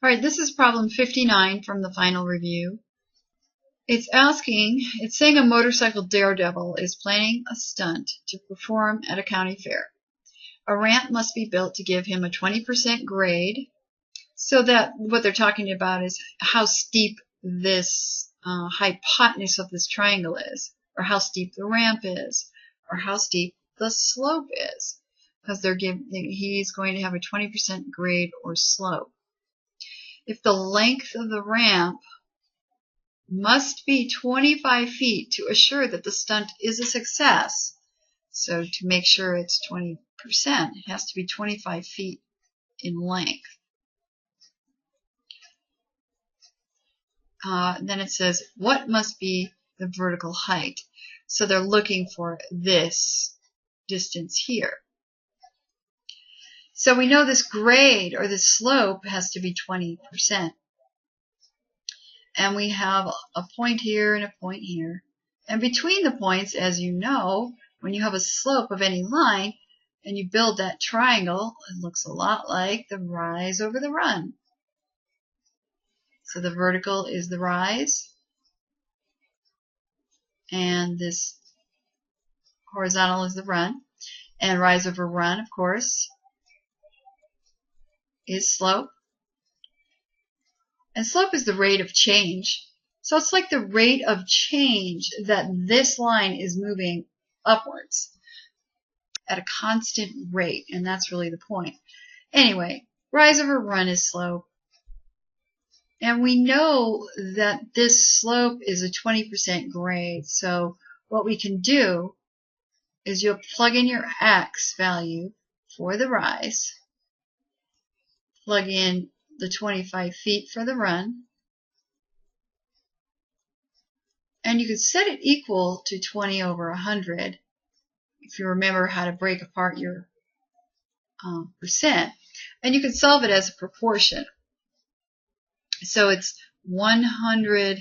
All right, this is problem 59 from the final review. It's saying a motorcycle daredevil is planning a stunt to perform at a county fair. A ramp must be built to give him a 20% grade. So that what they're talking about is how steep this hypotenuse of this triangle is, or how steep the ramp is, or how steep the slope is, because he's going to have a 20% grade or slope. If the length of the ramp must be 25 feet to assure that the stunt is a success, so to make sure it's 20%, it has to be 25 feet in length. Then it says, what must be the vertical height? So they're looking for this distance here. So we know this grade or this slope has to be 20%. And we have a point here and a point here. And between the points, as you know, when you have a slope of any line and you build that triangle, it looks a lot like the rise over the run. So the vertical is the rise, and this horizontal is the run. And rise over run, of course, is slope. And slope is the rate of change. So it's like the rate of change that this line is moving upwards at a constant rate, and that's really the point. Anyway, rise over run is slope. And we know that this slope is a 20% grade. So what we can do is you'll plug in your x value for the rise, plug in the 25 feet for the run, and you could set it equal to 20 over 100 if you remember how to break apart your percent, and you can solve it as a proportion. So it's 100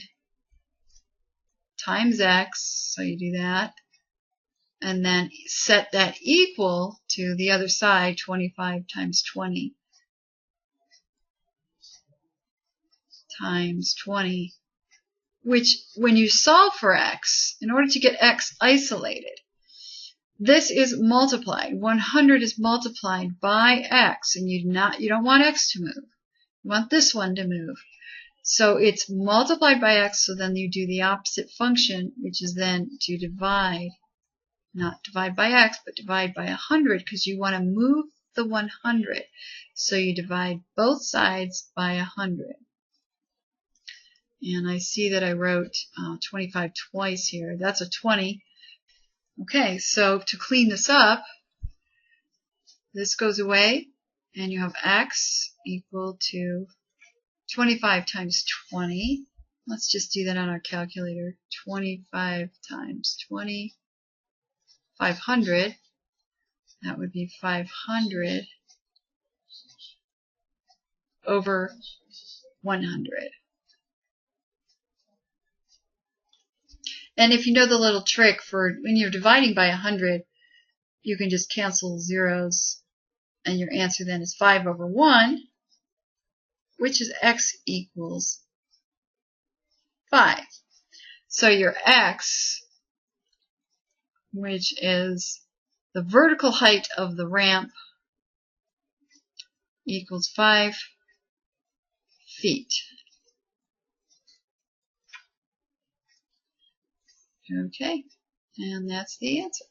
times x, so you do that, and then set that equal to the other side, 25 times 20 times 20, which when you solve for x, in order to get x isolated, this is multiplied. 100 is multiplied by x, and you don't want x to move. You want this one to move. So it's multiplied by x, so then you do the opposite function, which is then to divide, not divide by x, but divide by 100, because you want to move the 100. So you divide both sides by 100. And I see that I wrote 25 twice here. That's a 20. Okay, so to clean this up, this goes away, and you have x equal to 25 times 20. Let's just do that on our calculator. 25 times 20, 500. That would be 500 over 100. And if you know the little trick for when you're dividing by 100, you can just cancel zeros, and your answer then is 5 over 1, which is x equals 5. So your x, which is the vertical height of the ramp, equals 5 feet. Okay, and that's the answer.